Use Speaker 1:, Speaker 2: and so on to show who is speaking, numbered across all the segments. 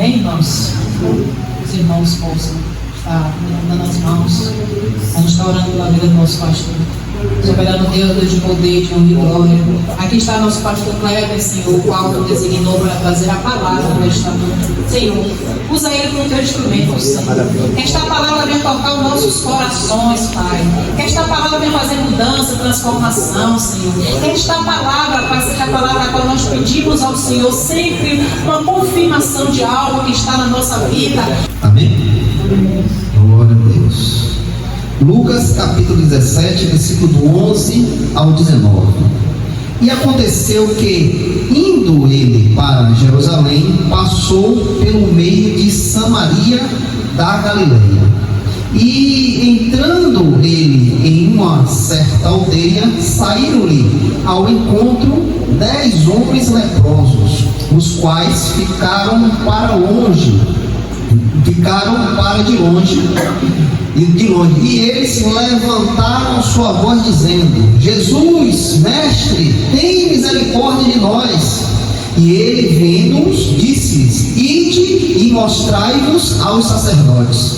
Speaker 1: Amém, irmãos? Os irmãos possam estar dando as mãos. A gente está orando pela vida do nosso pastor. Soberano Deus de poder, de honra e glória. Aqui está nosso pastor Kleber, Senhor, o qual tu designou para trazer a palavra desta noite. Senhor, usa ele como teu instrumento, Senhor. Que esta palavra venha tocar os nossos corações, Pai. Que esta palavra venha fazer mudança, transformação, Senhor. Que esta palavra, Pai, seja a palavra a qual nós pedimos ao Senhor sempre uma confirmação de algo que está na nossa vida.
Speaker 2: Amém? Glória a Deus. Lucas capítulo 17, versículo do 11 ao 19. E aconteceu que, indo ele para Jerusalém, passou pelo meio de Samaria da Galileia. E entrando ele em uma certa aldeia, saíram-lhe ao encontro 10 homens leprosos, os quais ficaram para de longe, e eles levantaram sua voz dizendo: Jesus, mestre, tem misericórdia de nós. E ele, vendo-os, disse-lhes: ide e mostrai-vos aos sacerdotes.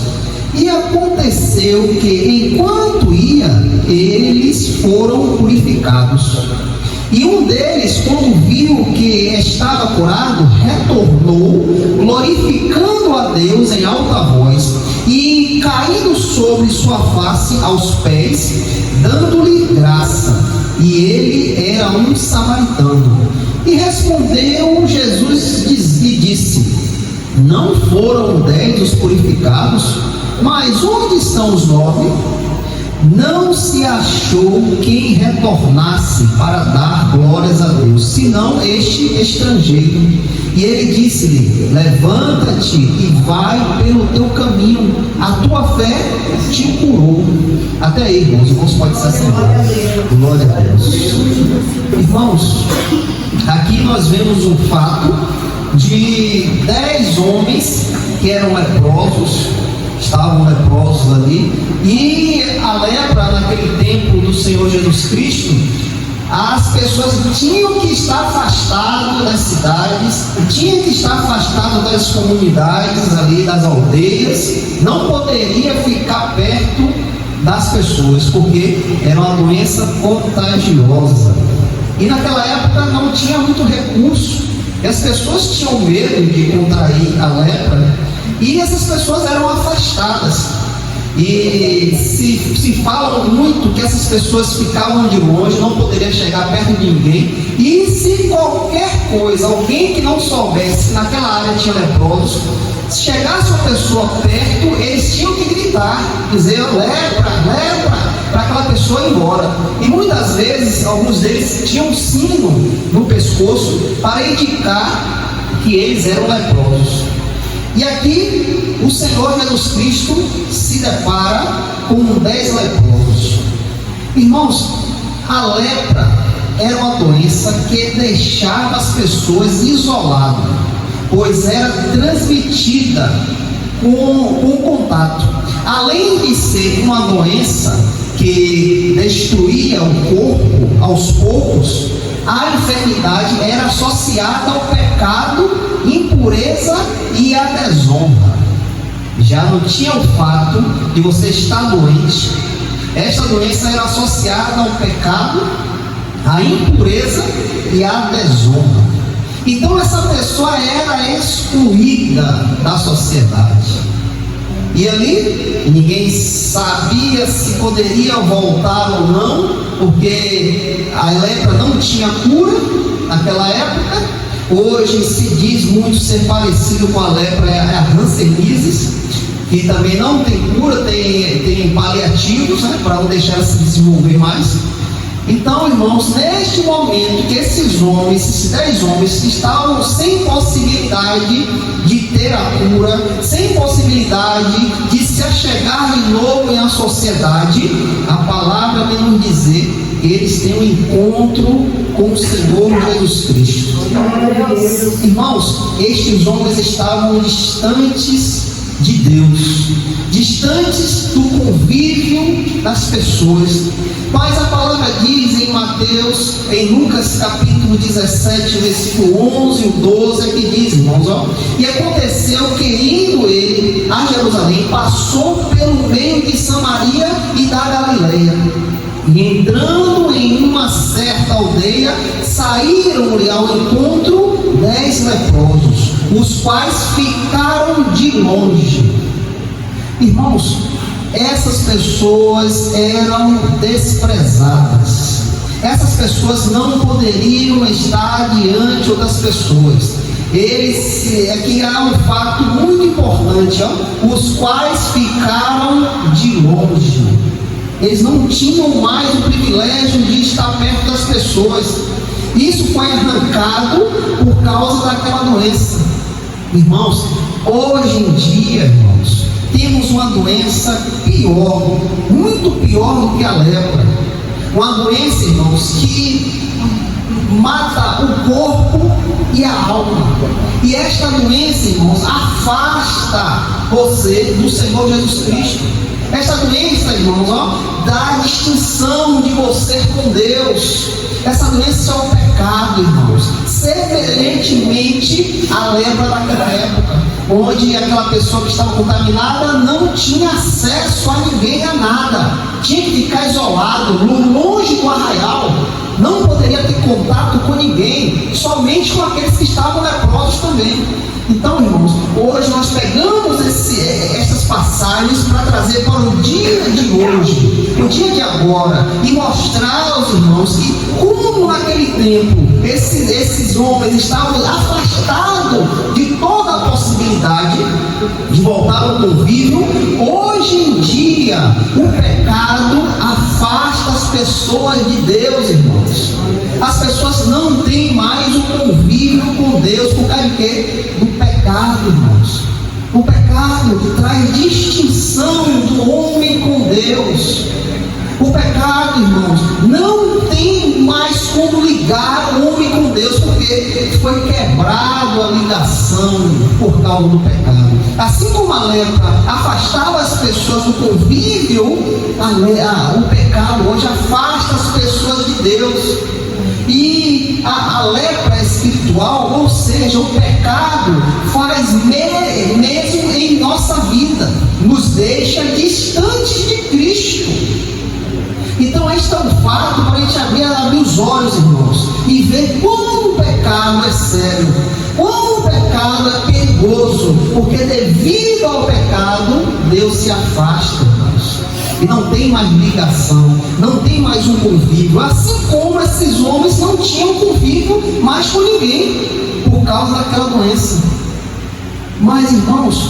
Speaker 2: E aconteceu que, enquanto ia, eles foram purificados. E um deles, quando viu que estava curado, retornou, glorificando a Deus em alta voz, e caindo sobre sua face aos pés, dando-lhe graça. E ele era um samaritano. E respondeu Jesus e disse: não foram 10 os purificados, mas onde estão os 9? Não se achou quem retornasse para dar glórias a Deus, senão este estrangeiro. E ele disse-lhe: levanta-te e vai pelo teu caminho, a tua fé te curou. Até aí, irmãos, irmãos pode se assentar. Glória a Deus. Irmãos, aqui nós vemos um fato de 10 homens que eram leprosos, estavam leprosos ali, e a lepra naquele tempo do Senhor Jesus Cristo, as pessoas tinham que estar afastadas das cidades, tinham que estar afastadas das comunidades ali, das aldeias, não poderia ficar perto das pessoas, porque era uma doença contagiosa. E naquela época não tinha muito recurso, e as pessoas tinham medo de contrair a lepra, e essas pessoas eram afastadas. E se fala muito que essas pessoas ficavam de longe, não poderiam chegar perto de ninguém. E se qualquer coisa, alguém que não soubesse que naquela área tinha leprosos, se chegasse uma pessoa perto, eles tinham que gritar, dizer lepra, lepra, para aquela pessoa ir embora. E muitas vezes, alguns deles tinham um sino no pescoço para indicar que eles eram leprosos. E aqui o Senhor Jesus Cristo se depara com 10 leprosos. Irmãos, a lepra era uma doença que deixava as pessoas isoladas, pois era transmitida com contato. Além de ser uma doença que destruía o corpo aos poucos, a enfermidade era associada ao pecado, impureza e a desonra. Já não tinha o fato de você estar doente. Esta doença era associada ao pecado, à impureza e à desonra. Então essa pessoa era excluída da sociedade. E ali ninguém sabia se poderia voltar ou não, porque a lepra não tinha cura naquela época. Hoje se diz muito ser parecido com a lepra, é a hanseníase, que também não tem cura, tem paliativos, né, para não deixar ela se desenvolver mais. Então, irmãos, neste momento que esses homens, esses 10 homens que estavam sem possibilidade de ter a cura, sem possibilidade de se achegar de novo na sociedade, a palavra vem nos dizer que eles têm um encontro com o Senhor Jesus Cristo. Irmãos, estes homens estavam distantes de Deus, distantes do convívio das pessoas, Mas a palavra diz em Mateus, em Lucas capítulo 17, versículo 11 e 12, é que diz, irmãos, ó: e aconteceu que indo ele a Jerusalém, passou pelo meio de Samaria e da Galileia. E entrando em uma certa aldeia, saíram-lhe ao encontro 10 leprosos, os quais ficaram de longe. Irmãos, essas pessoas eram desprezadas. Essas pessoas não poderiam estar diante das pessoas. Aqui há um fato muito importante, ó: os quais ficaram de longe. Eles não tinham mais o privilégio de estar perto das pessoas. Isso foi arrancado por causa daquela doença. Irmãos, hoje em dia, irmãos, temos uma doença pior, muito pior do que a lepra. Uma doença, irmãos, que mata o corpo e a alma. E esta doença, irmãos, afasta você do Senhor Jesus Cristo. Esta doença, irmãos, dá a distinção de você com Deus. Essa doença é o pecado, irmãos. Semelhantemente à lepra daquela época, onde aquela pessoa que estava contaminada não tinha acesso a ninguém, a nada. Tinha que ficar isolado, longe do arraial. Não poderia ter contato com ninguém, somente com aqueles que estavam leprosos também. Então, irmãos, hoje nós pegamos essas passagens para trazer para o dia de hoje, o dia de agora, e mostrar aos irmãos que, como naquele tempo esses homens estavam afastados de toda a possibilidade de voltar ao convívio, hoje em dia o pecado afasta as pessoas de Deus, irmãos. As pessoas não têm mais o convívio com Deus por causa de quê? Do pecado, irmãos. O pecado traz distinção do homem com Deus. O pecado, irmãos, não tem mais como ligar o homem com Deus, porque foi quebrado a ligação por causa do pecado. Assim como a lepra afastava as pessoas do convívio, o pecado hoje afasta as pessoas de Deus. E a lepra espiritual, ou seja, o pecado, faz mesmo em nossa vida, nos deixa distantes de Cristo. Então este é um fato para a gente abrir os olhos, irmãos, e ver como o pecado é sério, como o pecado é perigoso, porque devido ao pecado, Deus se afasta, irmãos, e não tem mais ligação, não tem mais um convívio, assim como esses homens não tinham convívio mais com ninguém, por causa daquela doença. Mas, irmãos,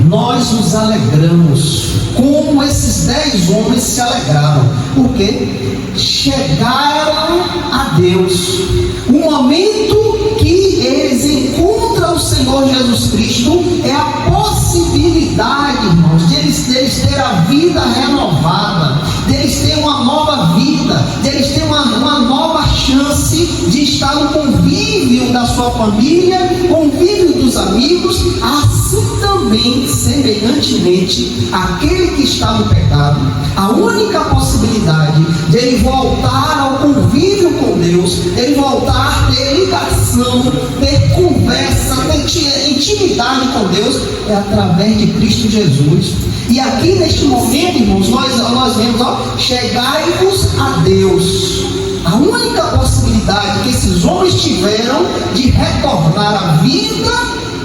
Speaker 2: nós nos alegramos, como esses 10 homens se alegraram, porque chegaram a Deus. O momento que eles encontram o Senhor Jesus Cristo é a possibilidade, irmãos, de eles terem a vida renovada, de eles terem uma nova vida, de eles terem uma nova chance de estar no convívio da sua família, convívio dos amigos. Assim também, semelhantemente, aquele que está no pecado, a única possibilidade de ele voltar ao convívio com Deus, de ele voltar a ter ligação, ter conversa, ter intimidade com Deus, é através de Cristo Jesus. E aqui neste momento, irmãos, nós vemos, chegai-vos a Deus. A única possibilidade que esses homens tiveram de retornar à vida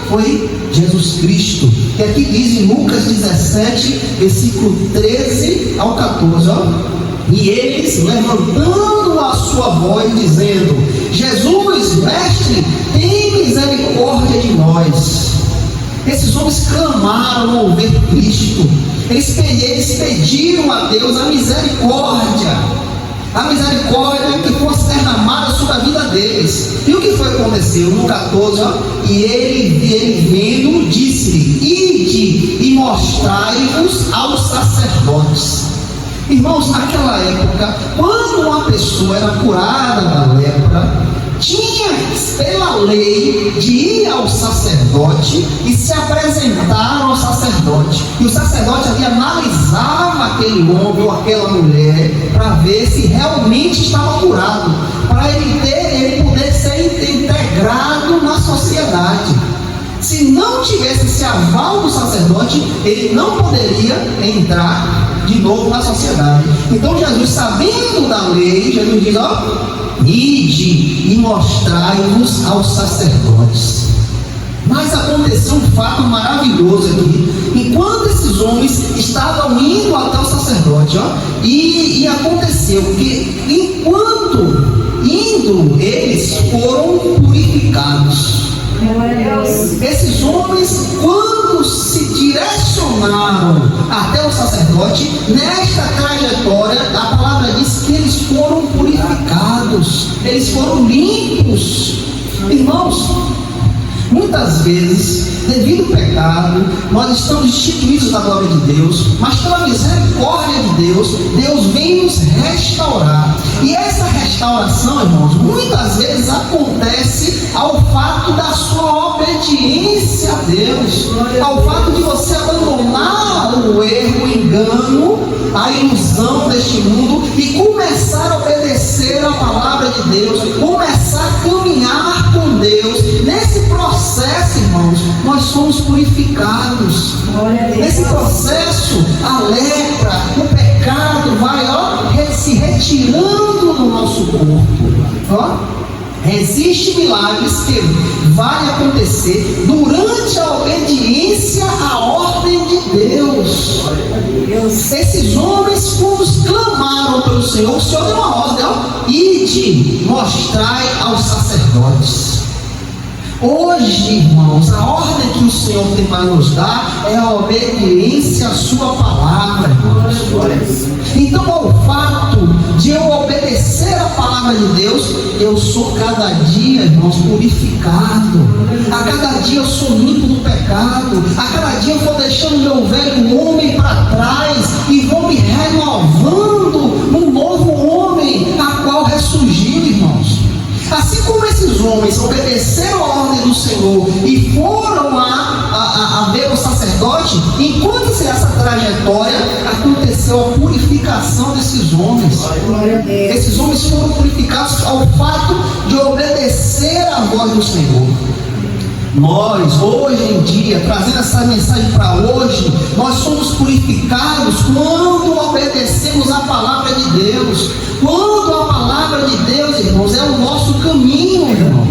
Speaker 2: foi Jesus Cristo, que aqui diz em Lucas 17, versículo 13 ao 14, e eles, levantando a sua voz, dizendo: Jesus, mestre, tem misericórdia de nós. Esses homens clamaram ao ver Cristo, eles pediram a Deus a misericórdia que fosse derramada sobre a vida deles. E o que foi que aconteceu? No 14, e ele vendo, disse-lhe: ide e mostrai-vos aos sacerdotes. Irmãos, naquela época, quando uma pessoa era curada da lepra, tinha pela lei de ir ao sacerdote e se apresentar ao sacerdote. E o sacerdote ali analisava aquele homem ou aquela mulher para ver se realmente estava curado, para ele poder ser integrado na sociedade. Se não tivesse esse aval do sacerdote, ele não poderia entrar de novo na sociedade. Então Jesus, sabendo da lei, Jesus diz: ide e mostrai-vos aos sacerdotes. Mas aconteceu um fato maravilhoso aqui. Enquanto esses homens estavam indo até o sacerdote, e aconteceu que enquanto indo, eles foram purificados. Esses homens, quando se direcionaram até o sacerdote, nesta trajetória, a palavra diz que eles foram purificados, eles foram limpos. Irmãos, muitas vezes, devido ao pecado, nós estamos destituídos da glória de Deus, mas pela misericórdia de Deus, Deus vem nos restaurar. E essa restauração, irmãos, muitas vezes acontece ao fato da sua obediência a Deus, ao fato de você abandonar o erro, o engano, a ilusão deste mundo e começar a obedecer a palavra de Deus, começar a caminhar com Deus. Nesse processo, irmãos, nós somos purificados. Nesse processo, a lepra, o pecado vai se retirando do nosso corpo. Existem milagres que vai acontecer durante a obediência à ordem de Deus. Esses homens, quando clamaram pelo Senhor, o Senhor deu uma ordem: ide, mostrai aos sacerdotes. Hoje, irmãos, a ordem que o Senhor tem para nos dar é a obediência à sua palavra, irmãos. Então, ao fato de eu obedecer a palavra de Deus, eu sou cada dia, irmãos, purificado. A cada dia eu sou limpo do pecado. A cada dia eu vou deixando meu velho homem para trás e vou me renovando num novo homem, a qual ressurgiu, irmãos. Assim como esses homens obedeceram a ordem do Senhor e foram a ver o sacerdote, enquanto essa trajetória aconteceu a purificação desses homens. Esses homens foram purificados ao fato de obedecer a voz do Senhor. Nós, hoje em dia, trazendo essa mensagem para hoje, nós somos purificados quando obedecemos a palavra de Deus. Quando a palavra de Deus, irmãos, é o nosso caminho, irmãos.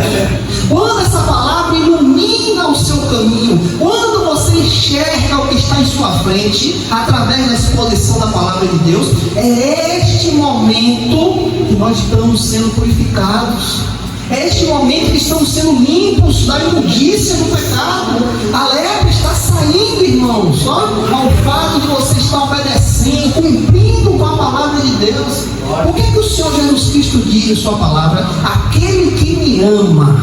Speaker 2: Quando essa palavra ilumina o seu caminho, quando você enxerga o que está em sua frente, através da exposição da palavra de Deus, é este momento que nós estamos sendo purificados. É este momento que estamos sendo limpos da imundícia do pecado. A lepra está saindo, irmãos, ao fato de você estar obedecendo, cumprindo com a palavra de Deus. Por que o Senhor Jesus Cristo diz em sua palavra: aquele que me ama,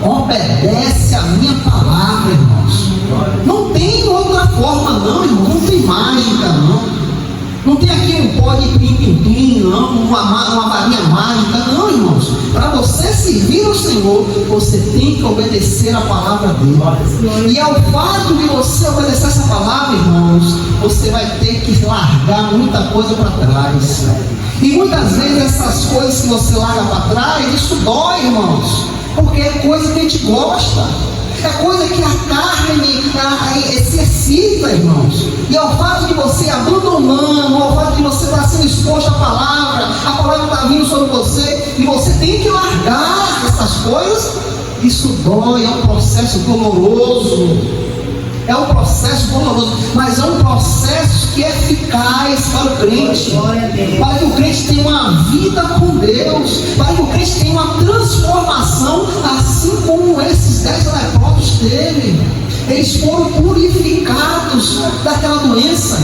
Speaker 2: obedece a minha palavra, irmãos. Não tem outra forma não, irmão. Não tem mágica não. Não tem aqui um pó de pim-pim-pim, não, uma varinha mágica, não, irmãos. Para você servir o Senhor, você tem que obedecer a palavra dele. E ao fato de você obedecer essa palavra, irmãos, você vai ter que largar muita coisa para trás. E muitas vezes essas coisas que você larga para trás, isso dói, irmãos, porque é coisa que a gente gosta. É coisa que a carne se excita, irmãos. E ao fato de você abandonando, ao fato de você estar sendo exposto à palavra, a palavra está vindo sobre você, e você tem que largar essas coisas, isso dói, é um processo doloroso. É um processo doloroso, mas é um processo que é eficaz para o crente, para que o crente tenha uma vida com Deus, para que o crente tenha uma transformação, assim como esses 10 leprosos teve. Eles foram purificados daquela doença,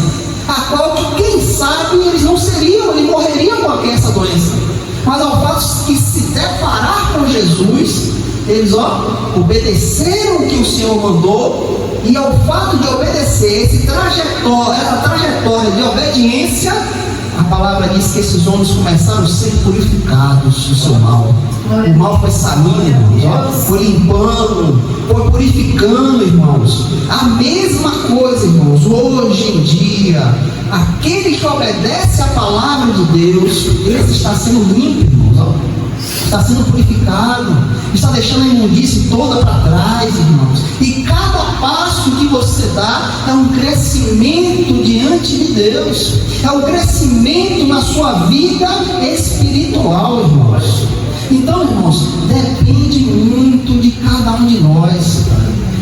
Speaker 2: a qual, quem sabe, eles não seriam, eles morreriam com essa doença. Mas ao fato de se deparar com Jesus, eles obedeceram o que o Senhor mandou. E ao fato de obedecer essa trajetória de obediência, a palavra diz que esses homens começaram a ser purificados do seu mal. O mal foi saindo, irmãos, ó, foi limpando, foi purificando, irmãos. A mesma coisa, irmãos, hoje em dia, aquele que obedece à palavra de Deus, esse está sendo limpo, irmãos, ó, está sendo purificado, está deixando a imundície toda para trás, irmãos. E cada passo que você dá é um crescimento diante de Deus, é um crescimento na sua vida espiritual, irmãos. Então, irmãos, depende muito de cada um de nós.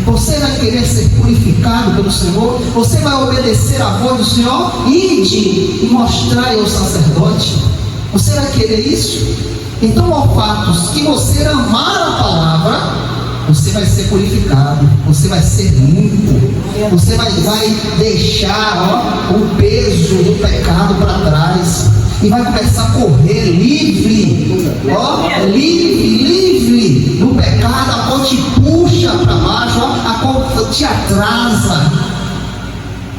Speaker 2: Você vai querer ser purificado pelo Senhor? Você vai obedecer à voz do Senhor? Ide e mostrai ao sacerdote. Você vai querer isso? Então, ao fato que você amar a palavra, você vai ser purificado, você vai ser limpo, você vai deixar o peso do pecado para trás e vai começar a correr livre, livre do pecado, a qual te puxa para baixo, a qual te atrasa.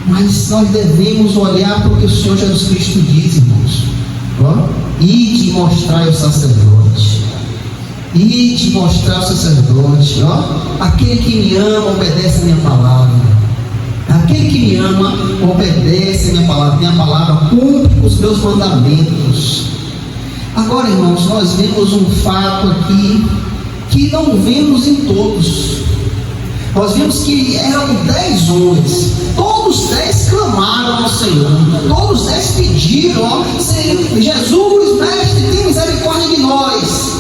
Speaker 2: Mas nós devemos olhar para o que o Senhor Jesus Cristo diz, irmãos. Ide mostrar ao sacerdote. Ide mostrar ao sacerdote. Aquele que me ama obedece a minha palavra. Aquele que me ama obedece a minha palavra. Minha palavra cumpre os meus mandamentos. Agora, irmãos, nós vemos um fato aqui que não vemos em todos. Nós vimos que eram 10 homens, todos 10 clamaram ao Senhor, todos 10 pediram: Senhor, Jesus, mestre, tem misericórdia de nós.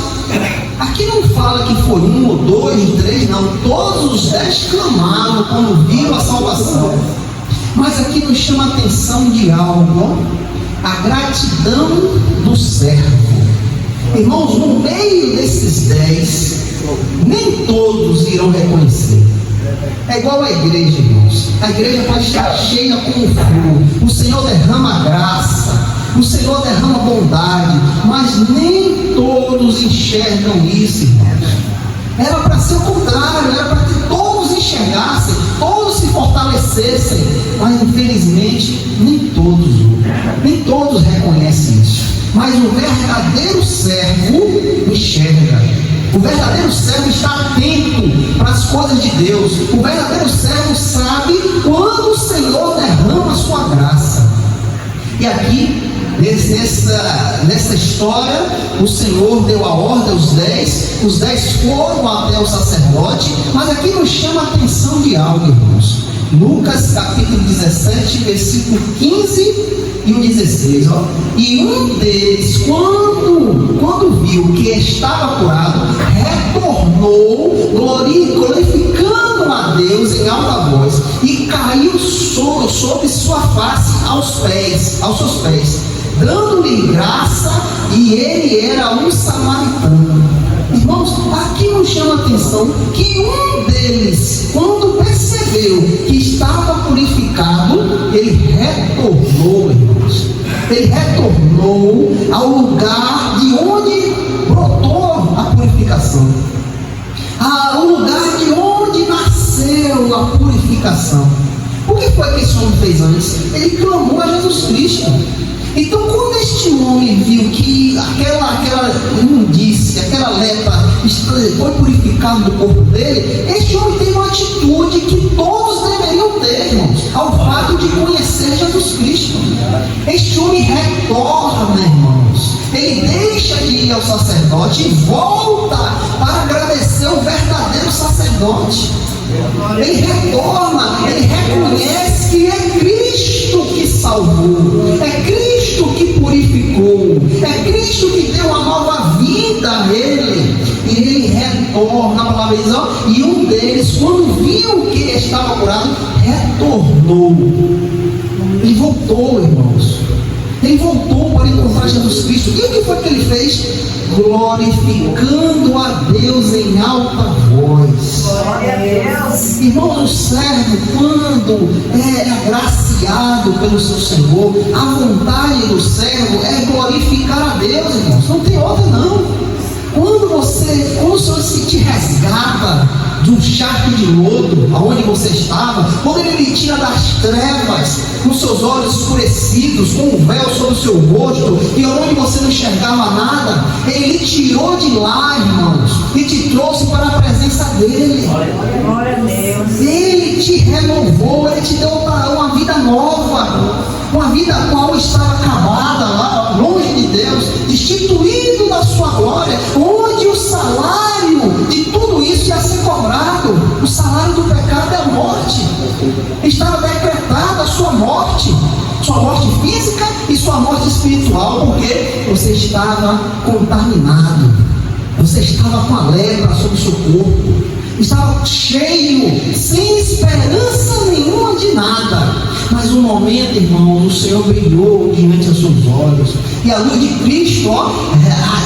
Speaker 2: Aqui não fala que foi 1 ou 2 ou 3, não, todos os 10 clamaram quando viram a salvação. Mas aqui nos chama a atenção de algo, a gratidão do servo. Irmãos, no meio desses 10, nem todos irão reconhecer. É igual a igreja, irmãos. A igreja pode estar cheia como flor. O Senhor derrama graça, o Senhor derrama bondade, mas nem todos enxergam isso, irmãos. Era para ser o contrário, era para que todos enxergassem, todos se fortalecessem, mas infelizmente nem todos reconhecem isso. Mas o verdadeiro servo enxerga. O verdadeiro servo está atento para as coisas de Deus. O verdadeiro servo sabe quando o Senhor derrama a sua graça. E aqui, nessa história, o Senhor deu a ordem aos 10. Os 10 foram até o sacerdote. Mas aqui nos chama a atenção de algo, irmãos. Lucas capítulo 17, versículo 15 e o 16, e um deles, quando viu que estava curado, retornou glorificando a Deus em alta voz, e caiu sobre sua face aos seus pés, dando-lhe graça, e ele era um samaritano. Irmãos, aqui nos chama a atenção que um deles, quando percebeu que estava purificado, ele retornou, irmãos. Ele retornou ao lugar de onde brotou a purificação, ao lugar de onde nasceu a purificação. O que foi que esse homem fez antes? Ele clamou a Jesus Cristo. Então, quando este homem viu que aquela imundície, aquela lepra foi purificada do corpo dele, este homem tem uma atitude que todos deveriam ter, irmãos, ao fato de conhecer Jesus Cristo. Este homem retorna, irmãos. Ele deixa de ir ao sacerdote e volta para agradecer o verdadeiro sacerdote. Ele retorna, ele reconhece que é Cristo que salvou, é Cristo que purificou, é Cristo que deu uma nova vida a ele. E ele retorna, a palavra diz, e um deles, quando viu que estava curado, retornou. Ele voltou, irmãos. Ele voltou para encontrar Jesus Cristo. E o que foi que ele fez? Glorificando a Deus em alta voz.
Speaker 3: Glória a Deus.
Speaker 2: Irmãos, o servo, quando é agraciado pelo seu Senhor, a vontade do servo é glorificar a Deus, irmãos. Não tem outra, não. Quando o Senhor se te resgata do charco de lodo, aonde você estava, quando Ele lhe tira das trevas, com seus olhos escurecidos, com um véu sobre o seu rosto, e onde você não enxergava nada, Ele lhe tirou de lá, irmãos, e te trouxe para a presença dEle.
Speaker 3: Glória a Deus.
Speaker 2: Ele te renovou, Ele te deu uma vida nova, uma vida a qual estava acabada, lá, longe de Deus, destituído da sua glória, onde o salário de tudo isso ia ser cobrado. O salário do pecado é a morte. Estava decretada a sua morte física e sua morte espiritual, porque você estava contaminado, você estava com a lepra sobre o seu corpo, estava cheio, sem esperança nenhuma de nada. Mas um momento, irmãos, o Senhor brilhou diante dos seus olhos, e a luz de Cristo,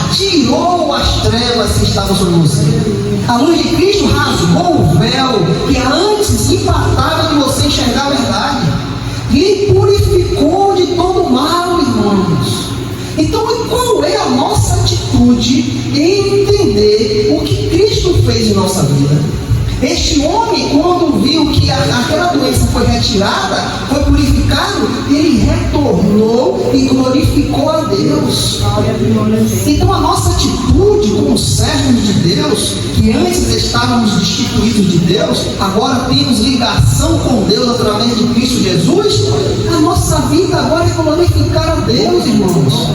Speaker 2: atirou as trevas que estavam sobre você. A luz de Cristo rasgou o véu que antes impactava de você enxergar a verdade, e purificou de todo o mal, irmãos. Então, qual é a nossa atitude em entender o que Cristo fez em nossa vida? Este homem, quando viu que aquela doença foi retirada, foi purificado, ele retornou e glorificou a Deus. Então a nossa atitude como servos de Deus, que antes estávamos destituídos de Deus, agora temos ligação com Deus através de Cristo Jesus, a nossa vida agora é glorificar a Deus, irmãos.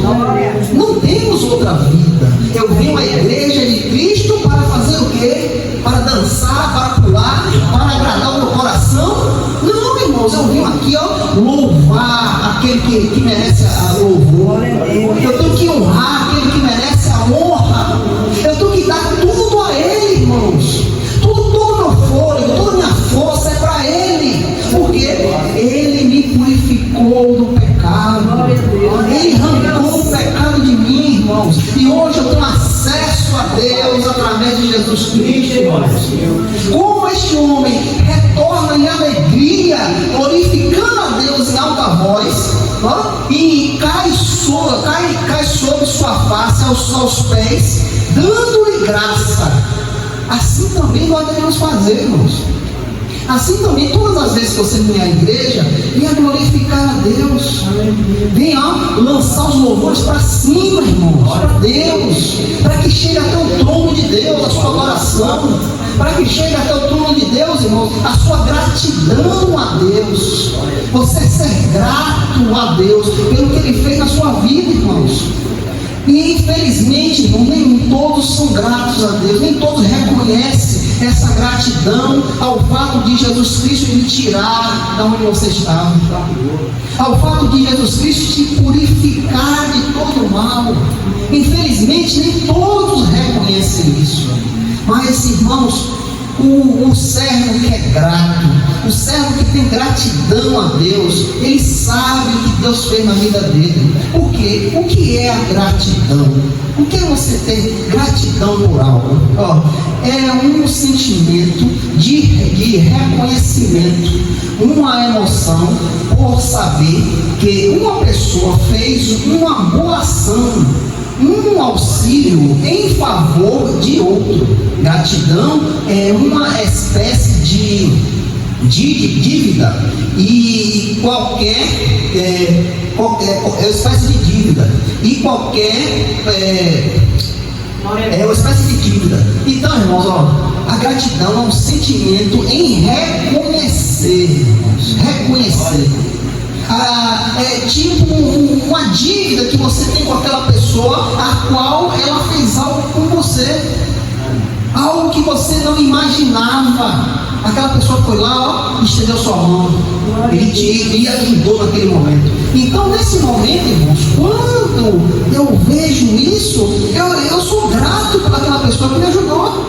Speaker 2: Não temos outra vida. Eu venho à igreja de Cristo para fazer o quê? Para dançar, para pular, para agradar o meu coração? Não, irmãos, eu vim aqui, louvar aquele que merece a louvor. Eu tenho que honrar aquele que merece a honra. Eu tenho que dar tudo a Ele, irmãos. Todo o meu fôlego, toda a minha força é para Ele, porque Ele me purificou do pecado. Ele arrancou o pecado de mim, irmãos, e hoje eu tenho acesso a Deus através de Jesus Cristo, irmãos. Como este homem retorna em alegria, glorificando a Deus em alta voz, e cai sobre sua face aos pés, dando-lhe graça. Assim também nós devemos fazer, irmãos. Assim também, todas as vezes que você vem à igreja, venha glorificar a Deus, venha lançar os louvores para cima, irmãos, para Deus, para que chegue até o trono de Deus a sua adoração, para que chegue até o trono de Deus, irmãos, a sua gratidão a Deus, você ser grato a Deus pelo que Ele fez na sua vida, irmãos. E infelizmente, irmão, nem todos são gratos a Deus, nem todos reconhecem essa gratidão ao fato de Jesus Cristo lhe tirar da onde você estava, ao fato de Jesus Cristo te purificar de todo o mal. Infelizmente, nem todos reconhecem isso. Mas, irmãos, o servo que é grato, o servo que tem gratidão a Deus, ele sabe o que Deus fez na vida dele. Por quê? O que é a gratidão? O que é você ter gratidão por algo? É um sentimento de reconhecimento, uma emoção por saber que uma pessoa fez uma boa ação, um auxílio em favor de outro. Gratidão é uma espécie de dívida, e qualquer espécie de dívida, e é uma espécie de dívida. Então, irmãos, a gratidão é um sentimento em reconhecer, irmãos, reconhecer. É tipo uma dívida que você tem com aquela pessoa a qual ela fez algo com você, algo que você não imaginava. Aquela pessoa foi lá, estendeu sua mão, ele ajudou naquele momento. Então, nesse momento, irmãos, quando eu vejo isso, eu sou grato por aquela pessoa que me ajudou.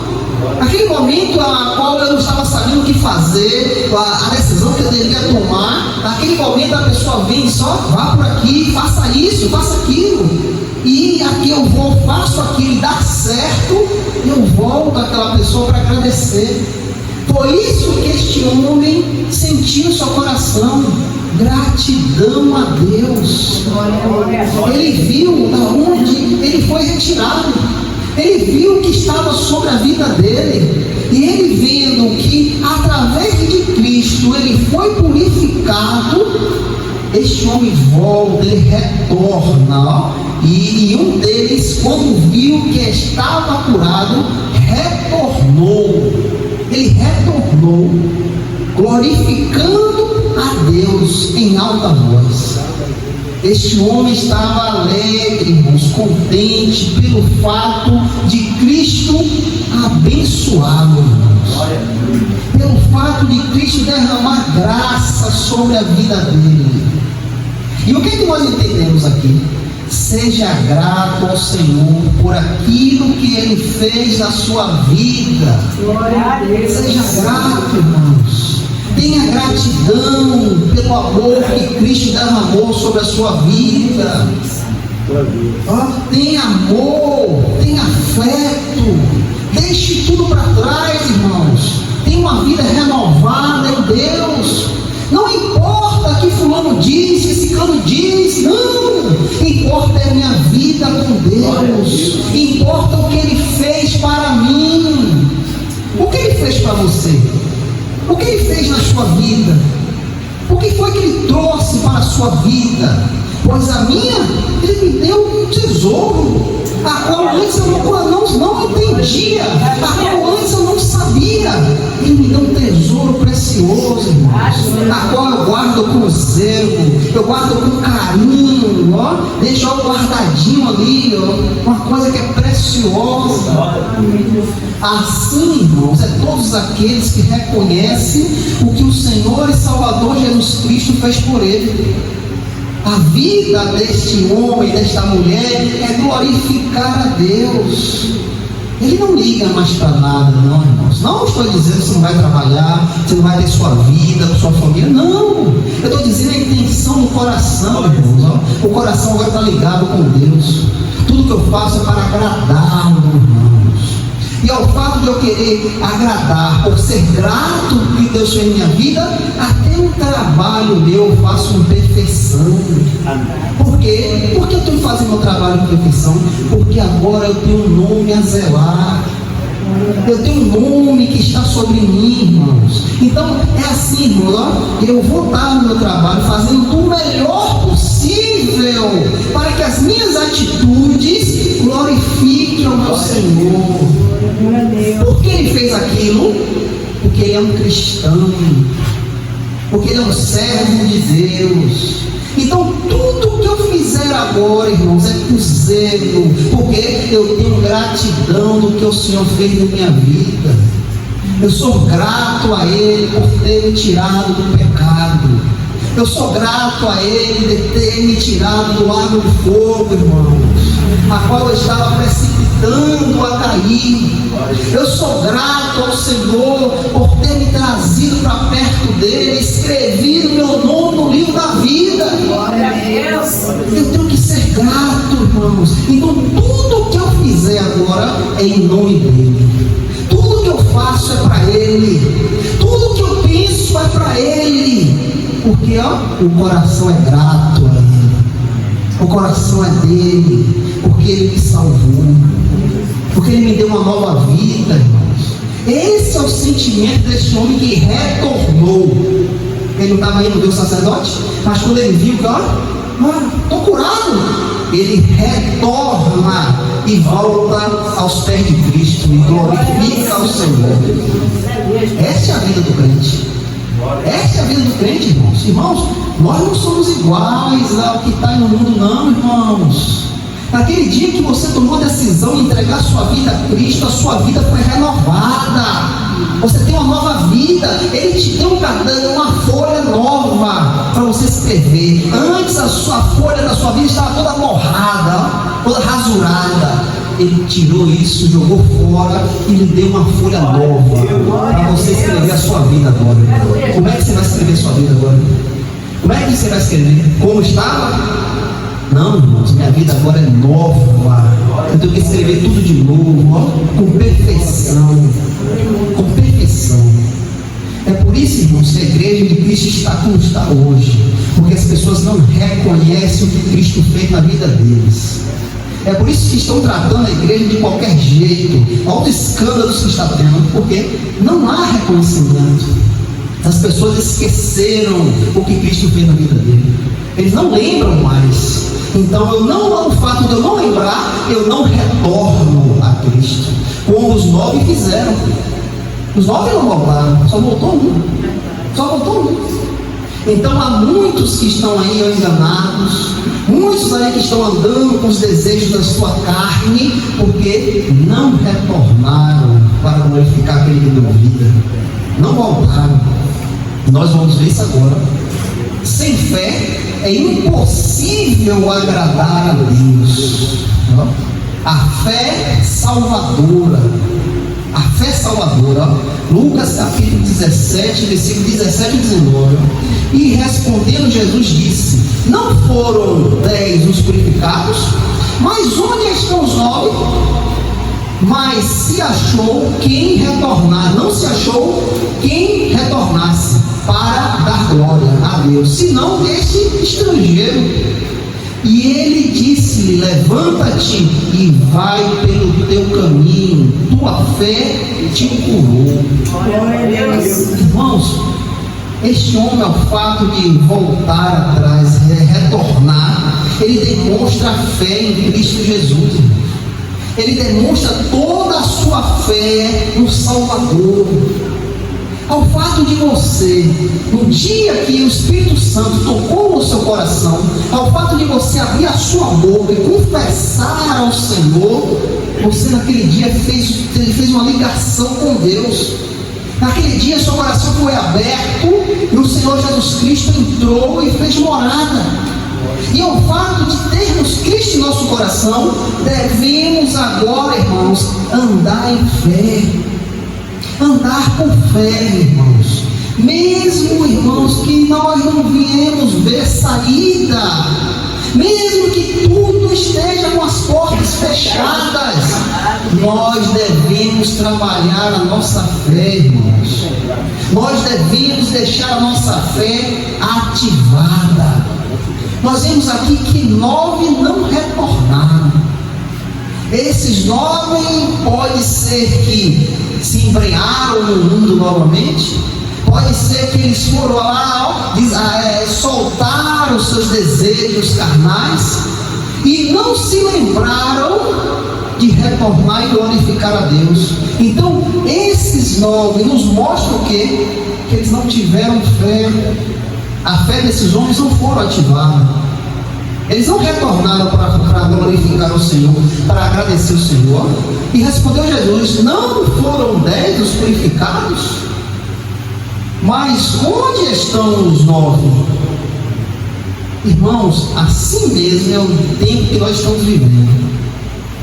Speaker 2: Aquele momento a qual eu não estava sabendo o que fazer, a decisão que eu deveria tomar, naquele momento a pessoa vem e só vá por aqui, faça isso, faça aquilo, e aqui eu vou, faço aquilo e dá certo, eu volto àquela pessoa para agradecer. Foi isso que este homem sentiu no seu coração, gratidão a Deus. Ele viu da onde ele foi retirado. ele viu o que estava sobre a vida dele, e ele vendo que através de Cristo ele foi purificado, este homem volta, ele retorna, e um deles, quando viu que estava curado, ele retornou, glorificando a Deus em alta voz. Este homem estava alegre, irmãos, contente pelo fato de Cristo abençoá-lo, irmãos, pelo fato de Cristo derramar graça sobre a vida dele. E o que é que nós entendemos aqui? Seja grato ao Senhor por aquilo que Ele fez na sua vida. Seja grato, irmãos. Tenha gratidão pelo amor que Cristo derramou sobre a sua vida. Tenha amor, tenha afeto. Deixe tudo para trás, irmãos. Tenha uma vida renovada em Deus. Não importa o que fulano diz, que ciclano diz, não. Importa é a minha vida com Deus. Importa o que Ele fez para mim. O que Ele fez para você? O que Ele fez na sua vida? O que foi que Ele trouxe para a sua vida? Pois a minha, Ele me deu um tesouro, a qual antes eu não entendia, a qual antes eu não sabia. Ele me deu um tesouro precioso, irmãos, a qual eu guardo com zelo, eu guardo com carinho, deixo guardadinho ali, uma coisa que é preciosa. Assim, irmãos, é todos aqueles que reconhecem o que o Senhor e Salvador Jesus Cristo fez por ele. A vida deste homem, desta mulher, é glorificar a Deus. Ele não liga mais para nada, não, irmãos. Não estou dizendo que você não vai trabalhar, você não vai ter sua vida, sua família. Não, eu estou dizendo a intenção do coração, irmãos. O coração agora está ligado com Deus. Tudo que eu faço é para agradá-lo, irmãos. E ao fato de eu querer agradar, por ser grato que Deus fez em minha vida, até um trabalho meu eu faço com perfeição. Por quê? Por que eu estou fazendo meu trabalho com perfeição? Porque agora eu tenho um nome a zelar. Eu tenho um nome que está sobre mim, irmãos. Então é assim, irmãos, eu vou estar no meu trabalho fazendo o melhor possível para que as minhas atitudes glorifiquem ao meu Senhor. Por que ele fez aquilo? Porque ele é um cristão, porque ele é um servo de Deus. Então tudo que eu fizer agora, irmãos, é com zelo, porque eu tenho gratidão do que o Senhor fez na minha vida. Eu sou grato a Ele por ter me tirado do pecado. Eu sou grato a Ele de ter me tirado do lago do fogo, irmãos, a qual eu estava precipitando a cair. Eu sou grato ao Senhor por ter me trazido para perto dele, escrevido meu nome no livro da vida.
Speaker 3: Glória a Deus.
Speaker 2: Eu tenho que ser grato, irmãos. Então tudo que eu fizer agora é em nome dele. Tudo que eu faço é para ele. Tudo que eu penso é para ele. Porque o coração é grato a ele. O coração é dele. Porque ele me salvou. Porque ele me deu uma nova vida, irmãos. Esse é o sentimento desse homem que retornou. Ele não estava indo ver o sacerdote, mas quando ele viu que, estou curado, ele retorna e volta aos pés de Cristo e glorifica ao Senhor. Essa é a vida do crente. Essa é a vida do crente, irmãos. Irmãos, nós não somos iguais ao que está no mundo, não, irmãos. Naquele dia que você tomou a decisão de entregar sua vida a Cristo, a sua vida foi renovada. Você tem uma nova vida. Ele te deu um caderno, uma folha nova para você escrever. Antes a sua folha da sua vida estava toda borrada, toda rasurada. Ele tirou isso, jogou fora e lhe deu uma folha nova para você escrever a sua vida agora. Como é que você vai escrever a sua vida agora? Como é que você vai escrever? Como estava? Não, irmãos, minha vida agora é nova. Eu tenho que escrever tudo de novo, com perfeição. Com perfeição. É por isso, irmãos, que a igreja de Cristo está como está hoje. Porque as pessoas não reconhecem o que Cristo fez na vida deles. É por isso que estão tratando a igreja de qualquer jeito. Olha os escândalos que está tendo, porque não há reconhecimento. As pessoas esqueceram o que Cristo fez na vida dele. Eles não lembram mais. Então, o fato de eu não lembrar, eu não retorno a Cristo. Como os 9 fizeram. Os 9 não voltaram, só voltou um. Então há muitos que estão aí enganados, muitos aí que estão andando com os desejos da sua carne, porque não retornaram para glorificar aquele que deu vida. Não voltaram. Nós vamos ver isso agora. Sem fé é impossível agradar a Deus. A fé salvadora. A fé salvadora. Lucas capítulo 17, versículo 17 e 19. E respondendo Jesus disse: não foram 10 os purificados, mas onde estão os 9? Mas se achou quem retornar, não se achou quem retornasse para dar glória a Deus, senão este estrangeiro. E ele disse-lhe: levanta-te e vai pelo teu caminho, tua fé te curou. Irmãos, este homem, ao fato de voltar atrás, retornar, ele demonstra a fé em Cristo Jesus. Ele demonstra toda a sua fé no Salvador. Ao fato de você, no dia que o Espírito Santo tocou no seu coração, ao fato de você abrir a sua boca e confessar ao Senhor, você naquele dia fez uma ligação com Deus. Naquele dia seu coração foi aberto e o Senhor Jesus Cristo entrou e fez morada. E ao fato de termos Cristo em nosso coração, devemos agora, irmãos, andar em fé. Andar com fé, irmãos. Mesmo, irmãos, que nós não viemos ver saída, mesmo que tudo esteja com as portas fechadas, nós devemos trabalhar a nossa fé, irmãos. Nós devemos deixar a nossa fé ativada. Nós vemos aqui que 9 não retornaram. Esses 9 pode ser que se embrenharam no mundo novamente, pode ser que eles foram lá, soltaram os seus desejos carnais e não se lembraram de retornar e glorificar a Deus. Então esses 9 nos mostram o quê? Que eles não tiveram fé. A fé desses homens não foram ativada. Eles não retornaram para glorificar o Senhor, para agradecer o Senhor. E respondeu Jesus: não foram 10 os purificados? Mas onde estão os 9? Irmãos, assim mesmo é o tempo que nós estamos vivendo.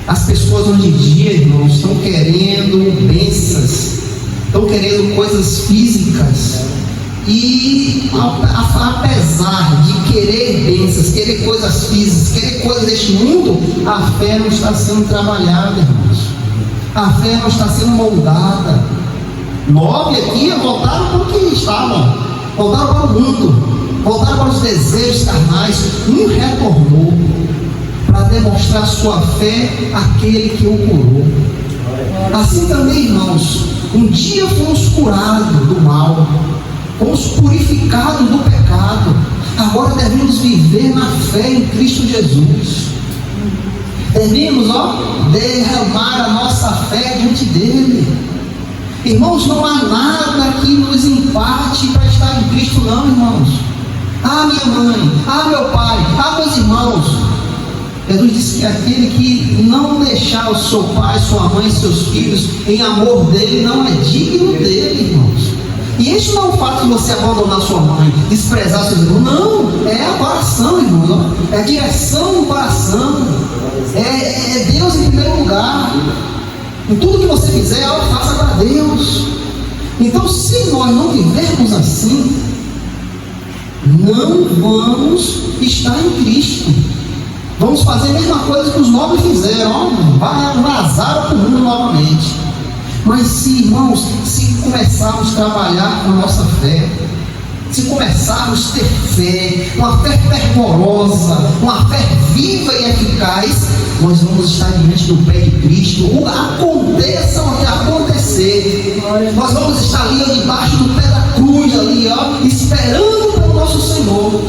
Speaker 2: As pessoas hoje em dia, irmãos, estão querendo bênçãos, estão querendo coisas físicas. E apesar de querer bênçãos, querer coisas físicas, querer coisas deste mundo, a fé não está sendo trabalhada, irmãos. A fé não está sendo moldada. 9 aqui voltaram para o que estavam, voltaram para o mundo, voltaram para os desejos carnais. Um retornou para demonstrar sua fé àquele que o curou. Assim também, irmãos, um dia fomos curados do mal, fomos purificados do pecado. Agora devemos viver na fé em Cristo Jesus. Devemos derramar a nossa fé diante dele. Irmãos, não há nada que nos empate para estar em Cristo, não, irmãos. Ah, minha mãe, ah, meu pai, ah, meus irmãos. Jesus disse que aquele que não deixar o seu pai, sua mãe, seus filhos em amor dele, não é digno dele, irmãos. E isso não é o fato de você abandonar sua mãe, desprezar seus irmãos. Não, é a coração, irmão. É a direção do coração. É Deus em primeiro lugar. Em tudo que você fizer, faça para Deus. Então, se nós não vivermos assim, não vamos estar em Cristo. Vamos fazer a mesma coisa que os 9 fizeram. Vazaram para o mundo novamente. Mas se, irmãos, se começarmos a trabalhar com a nossa fé, se começarmos a ter fé, uma fé fervorosa, uma fé viva e eficaz, nós vamos estar diante do pé de Cristo, aconteça o que acontecer, nós vamos estar ali debaixo do pé da cruz, ali, esperando pelo nosso Senhor.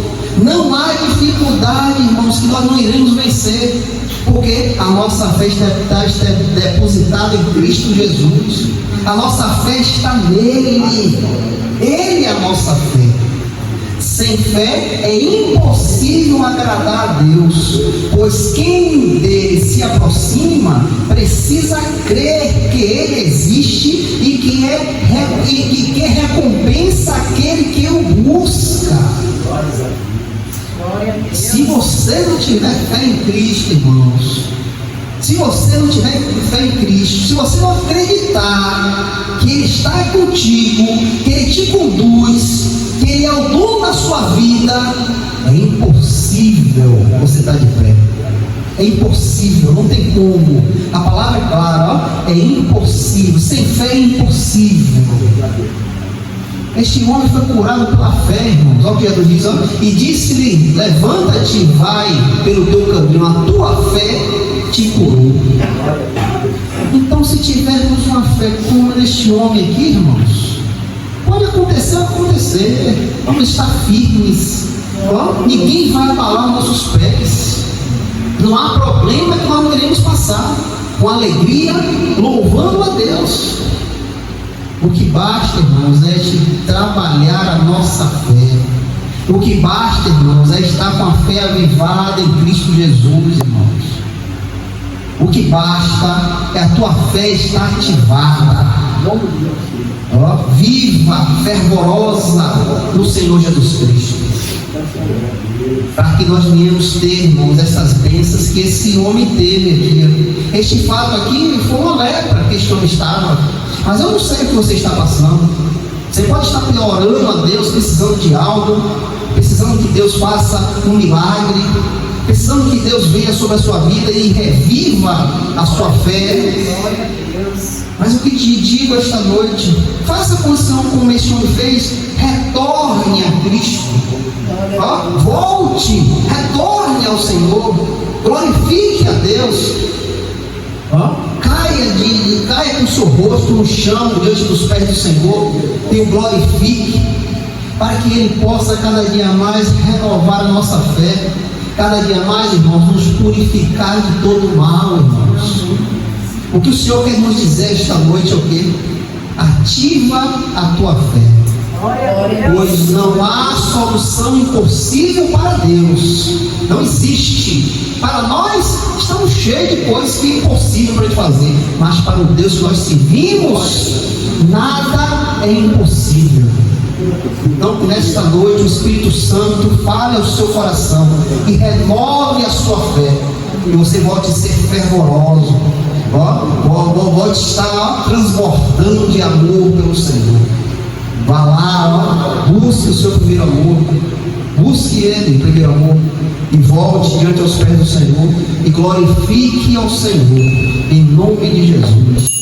Speaker 2: Não há dificuldade, irmãos, que nós não iremos vencer, porque a nossa fé está depositada em Cristo Jesus, a nossa fé está nele, Ele é a nossa fé. Sem fé é impossível agradar a Deus, pois quem dele se aproxima precisa crer que Ele existe e que recompensa aquele que o busca. Se você não tiver fé em Cristo, irmãos, se você não tiver fé em Cristo, se você não acreditar que Ele está contigo, que Ele te conduz, que Ele é o dono da sua vida, é impossível você estar de pé. É impossível, não tem como. A palavra é clara, é impossível. Sem fé é impossível. Este homem foi curado pela fé, irmãos. Olha o que Jesus diz, e disse-lhe: levanta-te e vai pelo teu caminho, a tua fé te curou. Então, se tivermos uma fé como este homem aqui, irmãos, pode acontecer, vamos estar firmes, ninguém vai abalar nossos pés, não há problema que nós não iremos passar, com alegria, louvando a Deus. O que basta, irmãos, é trabalhar a nossa fé. O que basta, irmãos, é estar com a fé avivada em Cristo Jesus, irmãos. O que basta é a tua fé estar ativada, viva, fervorosa no Senhor Jesus Cristo, para que nós venhamos ter, irmãos, essas bênçãos que esse homem teve aqui. Este fato aqui foi uma lepra que este homem estava, mas eu não sei o que você está passando. Você pode estar orando a Deus, precisando de algo, precisando que Deus faça um milagre, precisando que Deus venha sobre a sua vida e reviva a sua fé. Mas o que te digo esta noite, faça como esse homem fez, retorne a Cristo, volte, retorne ao Senhor, glorifique a Deus, caia com o seu rosto no chão, diante dos pés do Senhor, e o glorifique, para que Ele possa cada dia mais renovar a nossa fé, cada dia mais, irmãos, nos purificar de todo mal, irmãos. O que o Senhor quer nos dizer esta noite é o quê? Ativa a tua fé, pois não há solução impossível para Deus, não existe. Para nós, estamos cheios de coisas que é impossível para a gente fazer, mas para o Deus que nós servimos, nada é impossível. Então, nesta noite, o Espírito Santo fale ao seu coração e renove a sua fé, e você volte a ser fervoroso, volte a estar transbordando de amor pelo Senhor. Vá lá, busque o seu primeiro amor, busque Ele em primeiro amor, e volte diante aos pés do Senhor e glorifique ao Senhor, em nome de Jesus.